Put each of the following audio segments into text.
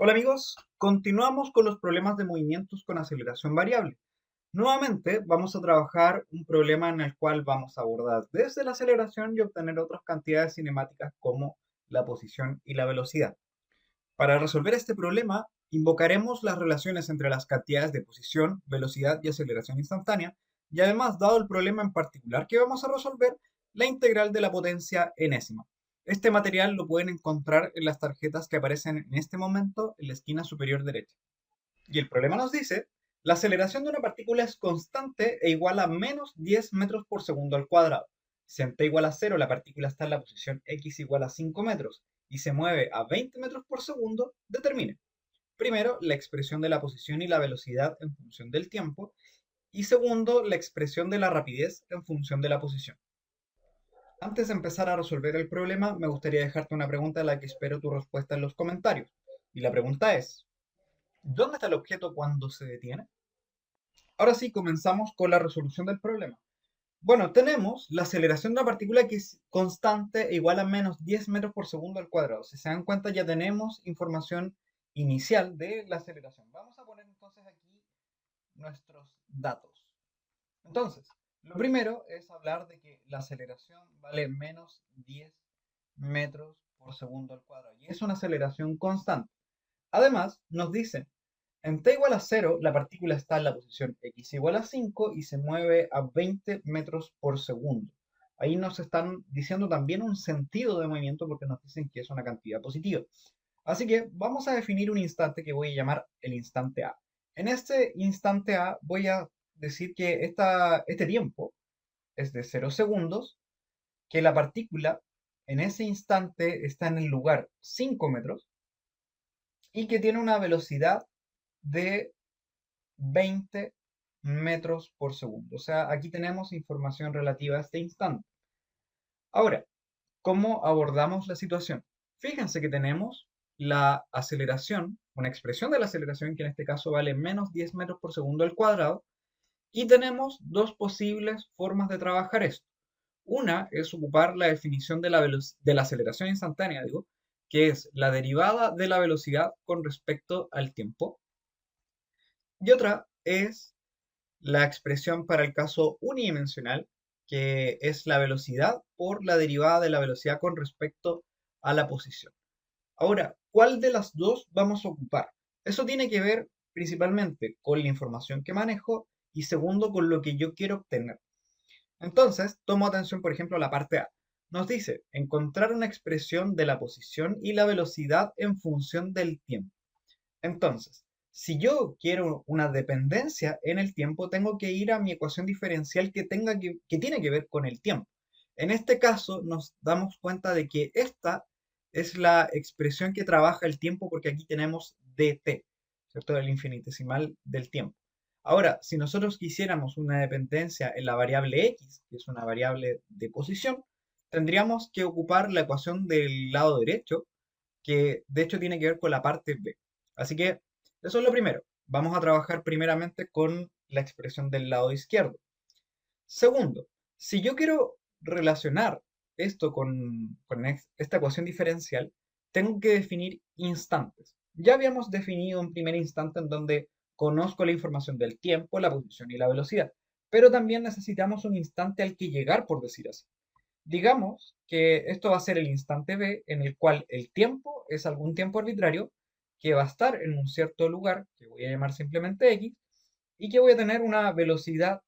Hola amigos, continuamos con los problemas de movimientos con aceleración variable. Nuevamente vamos a trabajar un problema en el cual vamos a abordar desde la aceleración y obtener otras cantidades cinemáticas como la posición y la velocidad. Para resolver este problema, invocaremos las relaciones entre las cantidades de posición, velocidad y aceleración instantánea, y además, dado el problema en particular que vamos a resolver, la integral de la potencia enésima. Este material lo pueden encontrar en las tarjetas que aparecen en este momento en la esquina superior derecha. Y el problema nos dice, la aceleración de una partícula es constante e igual a menos 10 metros por segundo al cuadrado. Si en t igual a 0 la partícula está en la posición x igual a 5 metros y se mueve a 20 metros por segundo, determine, primero, la expresión de la posición y la velocidad en función del tiempo, y segundo, la expresión de la rapidez en función de la posición. Antes de empezar a resolver el problema, me gustaría dejarte una pregunta a la que espero tu respuesta en los comentarios. Y la pregunta es, ¿dónde está el objeto cuando se detiene? Ahora sí, comenzamos con la resolución del problema. Bueno, tenemos la aceleración de una partícula que es constante e igual a menos 10 metros por segundo al cuadrado. Si se dan cuenta, ya tenemos información inicial de la aceleración. Vamos a poner entonces aquí nuestros datos. Entonces, lo primero es hablar de que la aceleración vale menos 10 metros por segundo al cuadrado. Y es una aceleración constante. Además, nos dicen en t igual a 0, la partícula está en la posición x igual a 5 y se mueve a 20 metros por segundo. Ahí nos están diciendo también un sentido de movimiento porque nos dicen que es una cantidad positiva. Así que vamos a definir un instante que voy a llamar el instante A. En este instante A voy a decir que este tiempo es de 0 segundos, que la partícula en ese instante está en el lugar 5 metros y que tiene una velocidad de 20 metros por segundo. O sea, aquí tenemos información relativa a este instante. Ahora, ¿cómo abordamos la situación? Fíjense que tenemos la aceleración, una expresión de la aceleración que en este caso vale menos 10 metros por segundo al cuadrado, y tenemos dos posibles formas de trabajar esto. Una es ocupar la definición de la aceleración instantánea, digo, que es la derivada de la velocidad con respecto al tiempo. Y otra es la expresión para el caso unidimensional, que es la velocidad por la derivada de la velocidad con respecto a la posición. Ahora, ¿cuál de las dos vamos a ocupar? Eso tiene que ver principalmente con la información que manejo y segundo con lo que yo quiero obtener. Entonces, tomo atención, por ejemplo, a la parte A. Nos dice encontrar una expresión de la posición y la velocidad en función del tiempo. Entonces, si yo quiero una dependencia en el tiempo, tengo que ir a mi ecuación diferencial que tiene que ver con el tiempo. En este caso, nos damos cuenta de que esta es la expresión que trabaja el tiempo porque aquí tenemos dt, ¿cierto? El infinitesimal del tiempo. Ahora, si nosotros quisiéramos una dependencia en la variable x, que es una variable de posición, tendríamos que ocupar la ecuación del lado derecho, que de hecho tiene que ver con la parte b. Así que eso es lo primero. Vamos a trabajar primeramente con la expresión del lado izquierdo. Segundo, si yo quiero relacionar esto con esta ecuación diferencial, tengo que definir instantes. Ya habíamos definido un primer instante en donde conozco la información del tiempo, la posición y la velocidad, pero también necesitamos un instante al que llegar, por decir así. Digamos que esto va a ser el instante B en el cual el tiempo es algún tiempo arbitrario que va a estar en un cierto lugar, que voy a llamar simplemente X, y que voy a tener una velocidad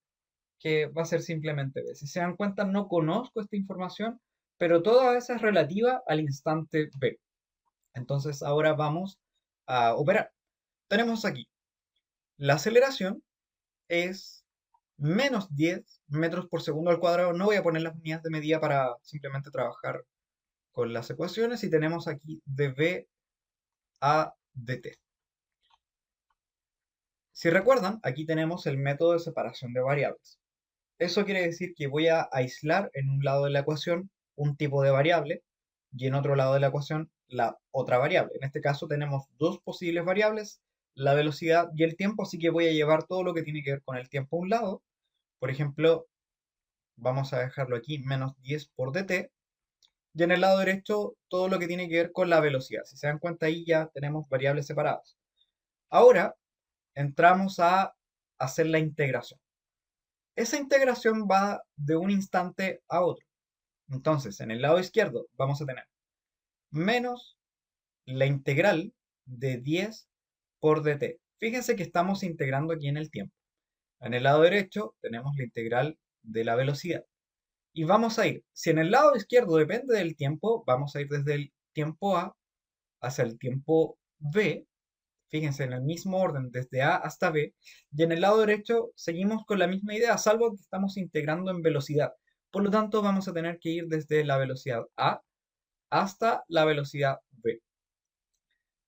que va a ser simplemente B. Si se dan cuenta, no conozco esta información, pero toda esa es relativa al instante B. Entonces ahora vamos a operar. Tenemos aquí la aceleración es menos 10 metros por segundo al cuadrado. No voy a poner las unidades de medida para simplemente trabajar con las ecuaciones y tenemos aquí dv a dt. Si recuerdan, aquí tenemos el método de separación de variables. Eso quiere decir que voy a aislar en un lado de la ecuación un tipo de variable y en otro lado de la ecuación la otra variable. En este caso tenemos dos posibles variables, la velocidad y el tiempo, así que voy a llevar todo lo que tiene que ver con el tiempo a un lado. Por ejemplo, vamos a dejarlo aquí, menos 10 por dt, y en el lado derecho todo lo que tiene que ver con la velocidad. Si se dan cuenta ahí ya tenemos variables separadas. Ahora entramos a hacer la integración. Esa integración va de un instante a otro. Entonces, en el lado izquierdo vamos a tener menos la integral de 10 por dt. Fíjense que estamos integrando aquí en el tiempo. En el lado derecho tenemos la integral de la velocidad. Y vamos a ir, si en el lado izquierdo depende del tiempo, vamos a ir desde el tiempo A hacia el tiempo B. Fíjense en el mismo orden, desde A hasta B. Y en el lado derecho seguimos con la misma idea, salvo que estamos integrando en velocidad. Por lo tanto, vamos a tener que ir desde la velocidad A hasta la velocidad B.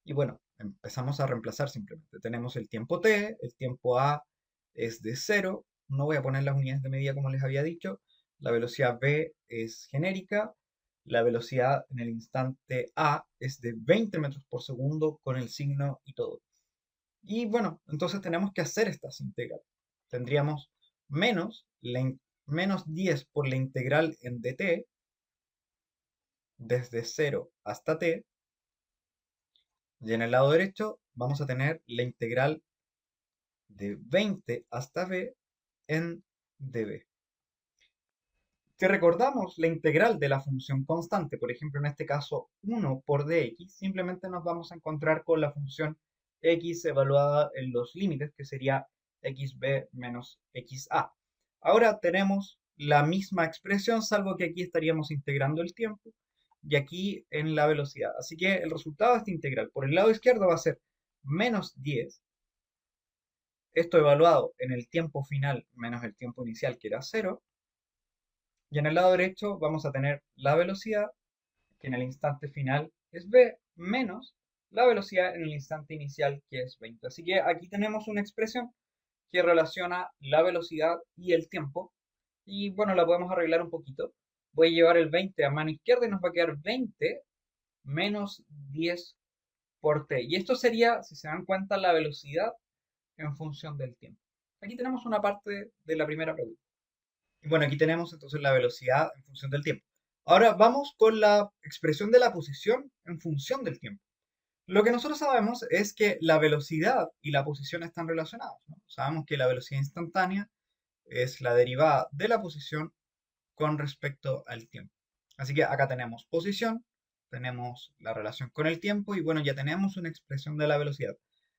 Y bueno, empezamos a reemplazar simplemente. Tenemos el tiempo t, el tiempo a es de 0, no voy a poner las unidades de medida como les había dicho, la velocidad v es genérica, la velocidad en el instante a es de 20 metros por segundo con el signo y todo. Y bueno, entonces tenemos que hacer estas integrales. Tendríamos menos, menos 10 por la integral en dt, desde 0 hasta t, y en el lado derecho vamos a tener la integral de 20 hasta b en db. Si recordamos la integral de la función constante, por ejemplo en este caso 1 por dx, simplemente nos vamos a encontrar con la función x evaluada en los límites, que sería xb menos xa. Ahora tenemos la misma expresión, salvo que aquí estaríamos integrando el tiempo y aquí en la velocidad. Así que el resultado de esta integral por el lado izquierdo va a ser menos 10. Esto evaluado en el tiempo final menos el tiempo inicial, que era 0. Y en el lado derecho vamos a tener la velocidad, que en el instante final es v, menos la velocidad en el instante inicial, que es 20. Así que aquí tenemos una expresión que relaciona la velocidad y el tiempo. Y bueno, la podemos arreglar un poquito. Voy a llevar el 20 a mano izquierda y nos va a quedar 20 menos 10 por t. Y esto sería, si se dan cuenta, la velocidad en función del tiempo. Aquí tenemos una parte de la primera pregunta. Y bueno, aquí tenemos entonces la velocidad en función del tiempo. Ahora vamos con la expresión de la posición en función del tiempo. Lo que nosotros sabemos es que la velocidad y la posición están relacionados, ¿no? Sabemos que la velocidad instantánea es la derivada de la posición con respecto al tiempo. Así que acá tenemos posición, tenemos la relación con el tiempo y bueno, ya tenemos una expresión de la velocidad.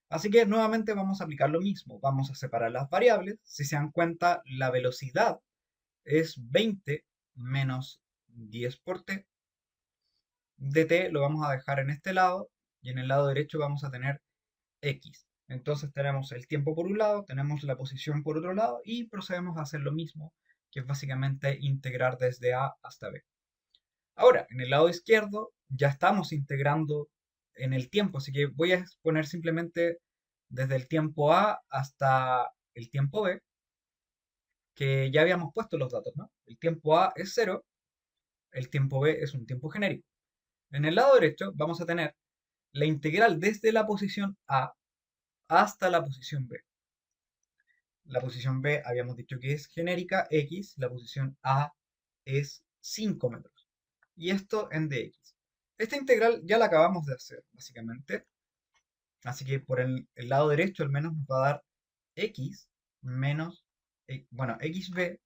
Así que nuevamente vamos a aplicar lo mismo. Vamos a separar las variables. Si se dan cuenta, la velocidad es 20 menos 10 por t. Dt lo vamos a dejar en este lado y en el lado derecho vamos a tener x. Entonces tenemos el tiempo por un lado, tenemos la posición por otro lado y procedemos a hacer lo mismo, que es básicamente integrar desde a hasta b. Ahora, en el lado izquierdo ya estamos integrando en el tiempo, así que voy a poner simplemente desde el tiempo a hasta el tiempo b, que ya habíamos puesto los datos, ¿no? El tiempo a es 0, el tiempo b es un tiempo genérico. En el lado derecho vamos a tener la integral desde la posición a hasta la posición b. La posición b habíamos dicho que es genérica, x, la posición a es 5 metros. Y esto en dx. Esta integral ya la acabamos de hacer, básicamente. Así que por el lado derecho al menos nos va a dar x menos, bueno, xb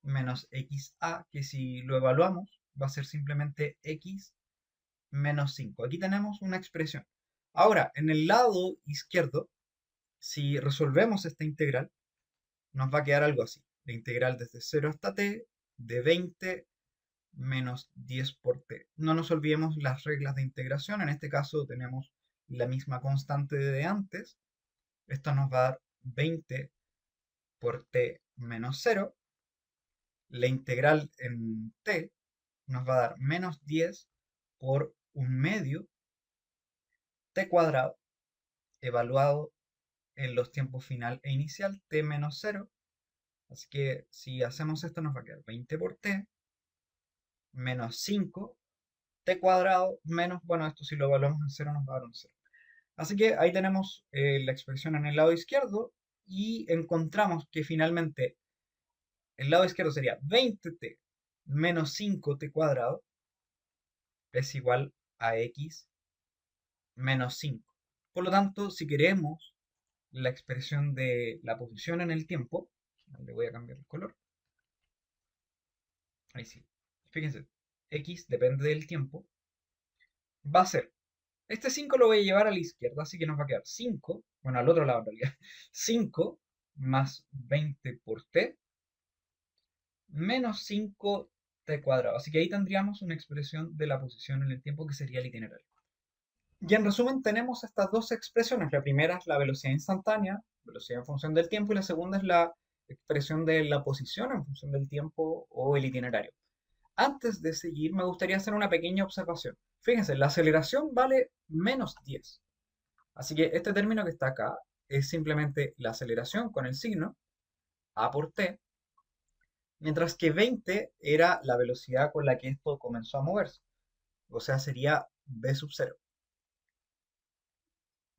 menos xa, que si lo evaluamos va a ser simplemente x menos 5. Aquí tenemos una expresión. Ahora, en el lado izquierdo, si resolvemos esta integral, nos va a quedar algo así. La integral desde 0 hasta t de 20 menos 10 por t. No nos olvidemos las reglas de integración. En este caso tenemos la misma constante de antes. Esto nos va a dar 20 por t menos 0. La integral en t nos va a dar menos 10 por un medio t cuadrado evaluado en los tiempos final e inicial, t menos 0. Así que si hacemos esto nos va a quedar 20 por t menos 5 t cuadrado menos, bueno, esto si lo evaluamos en 0 nos va a dar un 0. Así que ahí tenemos la expresión en el lado izquierdo y encontramos que finalmente el lado izquierdo sería 20t menos 5t cuadrado es igual a x menos 5. Por lo tanto, si queremos la expresión de la posición en el tiempo, le voy a cambiar el color, ahí sí, fíjense, x depende del tiempo, va a ser, este 5 lo voy a llevar a la izquierda, así que nos va a quedar 5, bueno, al otro lado en realidad, 5 más 20 por t, menos 5t cuadrado. Así que ahí tendríamos una expresión de la posición en el tiempo que sería el itinerario. Y en resumen tenemos estas dos expresiones. La primera es la velocidad instantánea, velocidad en función del tiempo, y la segunda es la expresión de la posición en función del tiempo o el itinerario. Antes de seguir, me gustaría hacer una pequeña observación. Fíjense, la aceleración vale menos 10. Así que este término que está acá es simplemente la aceleración con el signo a por t, mientras que 20 era la velocidad con la que esto comenzó a moverse. O sea, sería v sub 0.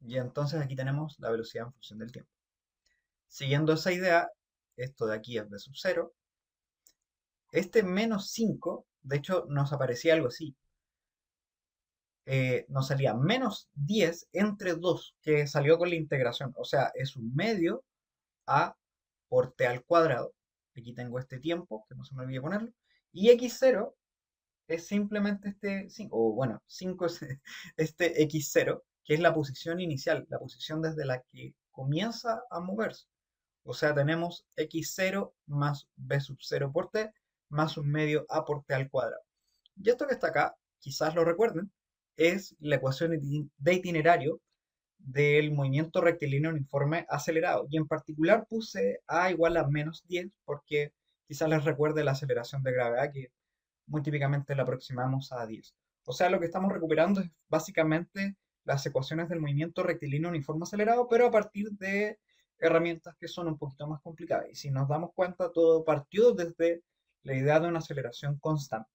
Y entonces aquí tenemos la velocidad en función del tiempo. Siguiendo esa idea, esto de aquí es v sub 0. Este menos 5, de hecho, nos aparecía algo así. Nos salía menos 10 entre 2, que salió con la integración. O sea, es un medio a por t al cuadrado. Aquí tengo este tiempo, que no se me olvide ponerlo. Y x0 es simplemente este 5, o bueno, 5 es este x0, que es la posición inicial, la posición desde la que comienza a moverse. O sea, tenemos x0 más b sub 0 por t, más un medio a por t al cuadrado. Y esto que está acá, quizás lo recuerden, es la ecuación de itinerario del movimiento rectilíneo uniforme acelerado. Y en particular puse a igual a menos 10 porque quizás les recuerde la aceleración de gravedad que muy típicamente la aproximamos a 10. O sea, lo que estamos recuperando es básicamente las ecuaciones del movimiento rectilíneo uniforme acelerado, pero a partir de herramientas que son un poquito más complicadas. Y si nos damos cuenta, todo partió desde la idea de una aceleración constante.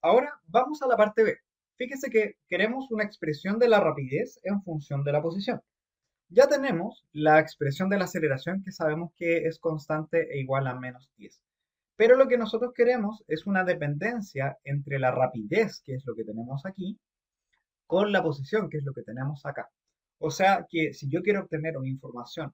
Ahora vamos a la parte B. Fíjese que queremos una expresión de la rapidez en función de la posición. Ya tenemos la expresión de la aceleración que sabemos que es constante e igual a menos 10. Pero lo que nosotros queremos es una dependencia entre la rapidez, que es lo que tenemos aquí, con la posición, que es lo que tenemos acá. O sea que si yo quiero obtener una información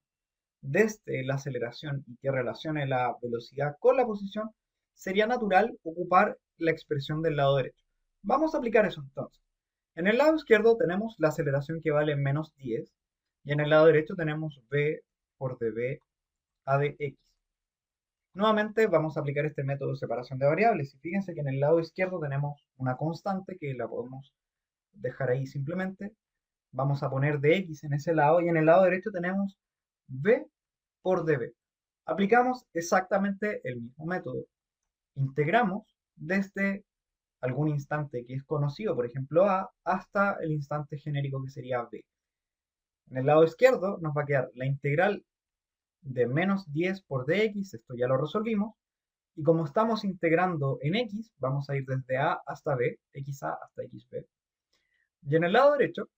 desde la aceleración y que relacione la velocidad con la posición, sería natural ocupar la expresión del lado derecho. Vamos a aplicar eso entonces. En el lado izquierdo tenemos la aceleración que vale menos 10 y en el lado derecho tenemos v por dv a de x. Nuevamente vamos a aplicar este método de separación de variables y fíjense que en el lado izquierdo tenemos una constante que la podemos dejar ahí simplemente. Vamos a poner dx en ese lado y en el lado derecho tenemos v por dv. Aplicamos exactamente el mismo método. Integramos desde algún instante que es conocido, por ejemplo a, hasta el instante genérico que sería b. En el lado izquierdo nos va a quedar la integral de menos 10 por dx, esto ya lo resolvimos, y como estamos integrando en x, vamos a ir desde a hasta b, xa hasta xb. Y en el lado derecho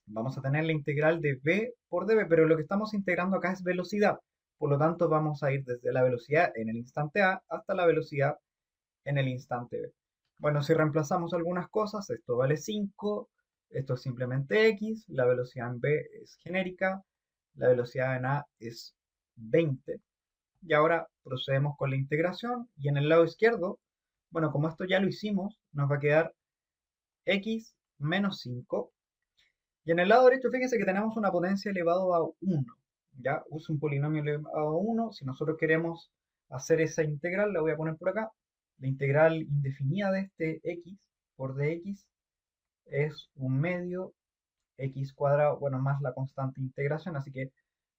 vamos a tener la integral de v por dv, pero lo que estamos integrando acá es velocidad. Por lo tanto, vamos a ir desde la velocidad en el instante a hasta la velocidad en el instante b. Bueno, si reemplazamos algunas cosas, esto vale 5, esto es simplemente x, la velocidad en b es genérica, la velocidad en a es 20. Y ahora procedemos con la integración y en el lado izquierdo, bueno, como esto ya lo hicimos, nos va a quedar x menos 5. Y en el lado derecho, fíjense que tenemos una potencia elevado a 1. ¿Ya? Uso un polinomio elevado a 1. Si nosotros queremos hacer esa integral, la voy a poner por acá. La integral indefinida de este x por dx es un medio x cuadrado, bueno, más la constante integración. Así que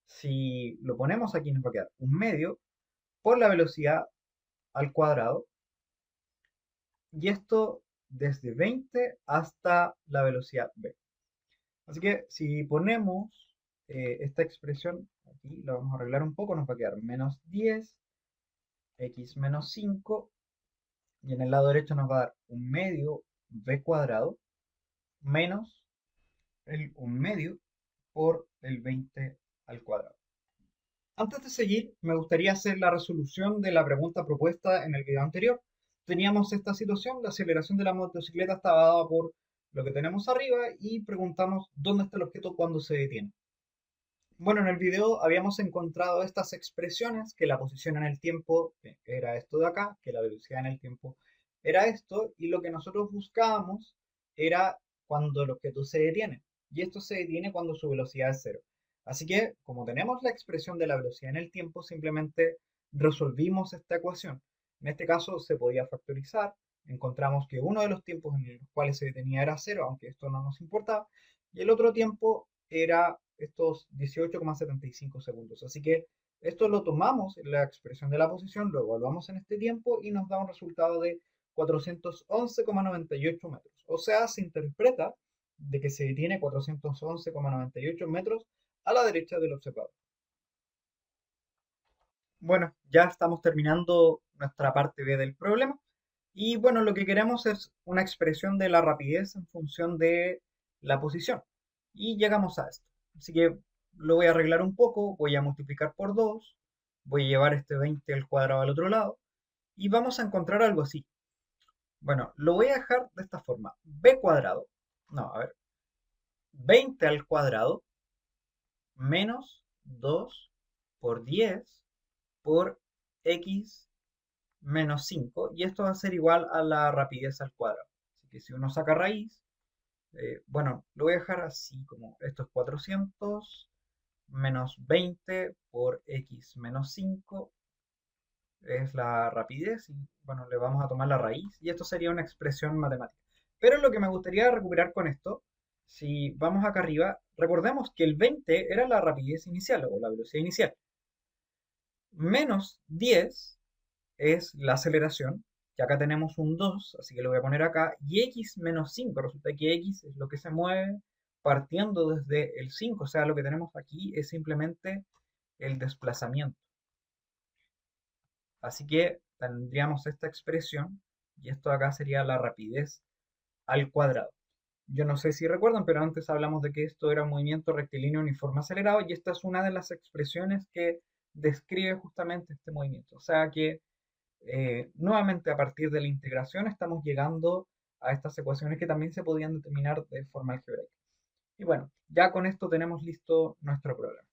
si lo ponemos aquí, nos va a quedar un medio por la velocidad al cuadrado. Y esto desde 20 hasta la velocidad v. Así que si ponemos esta expresión, aquí la vamos a arreglar un poco, nos va a quedar menos 10, x menos 5, y en el lado derecho nos va a dar un medio v cuadrado menos el un medio por el 20 al cuadrado. Antes de seguir, me gustaría hacer la resolución de la pregunta propuesta en el video anterior, teníamos esta situación, la aceleración de la motocicleta estaba dada por lo que tenemos arriba y preguntamos dónde está el objeto cuando se detiene. Bueno, en el video habíamos encontrado estas expresiones, que la posición en el tiempo era esto de acá, que la velocidad en el tiempo era esto, y lo que nosotros buscábamos era cuando el objeto se detiene. Y esto se detiene cuando su velocidad es cero. Así que, como tenemos la expresión de la velocidad en el tiempo, simplemente resolvimos esta ecuación. En este caso se podía factorizar, encontramos que uno de los tiempos en los cuales se detenía era cero, aunque esto no nos importaba, y el otro tiempo era estos 18,75 segundos. Así que esto lo tomamos en la expresión de la posición, lo evaluamos en este tiempo y nos da un resultado de 411,98 metros. O sea, se interpreta de que se detiene 411,98 metros a la derecha del observador. Bueno, ya estamos terminando nuestra parte B del problema. Y bueno, lo que queremos es una expresión de la rapidez en función de la posición. Y llegamos a esto. Así que lo voy a arreglar un poco, voy a multiplicar por 2, voy a llevar este 20 al cuadrado al otro lado y vamos a encontrar algo así. Bueno, lo voy a dejar de esta forma. B cuadrado, no, a ver, 20 al cuadrado menos 2 por 10 por x menos 5 y esto va a ser igual a la rapidez al cuadrado. Así que si uno saca raíz, bueno, lo voy a dejar así como esto es 400 menos 20 por x menos 5 es la rapidez y bueno, le vamos a tomar la raíz y esto sería una expresión matemática. Pero lo que me gustaría recuperar con esto, si vamos acá arriba, recordemos que el 20 era la rapidez inicial o la velocidad inicial, menos 10 es la aceleración, que acá tenemos un 2 así que lo voy a poner acá, y x menos 5 resulta que x es lo que se mueve partiendo desde el 5 o sea, lo que tenemos aquí es simplemente el desplazamiento. Así que tendríamos esta expresión, y esto acá sería la rapidez al cuadrado. Yo no sé si recuerdan, pero antes hablamos de que esto era un movimiento rectilíneo uniforme acelerado, y esta es una de las expresiones que describe justamente este movimiento. O sea que nuevamente, a partir de la integración, estamos llegando a estas ecuaciones que también se podían determinar de forma algebraica. Y bueno, ya con esto tenemos listo nuestro programa.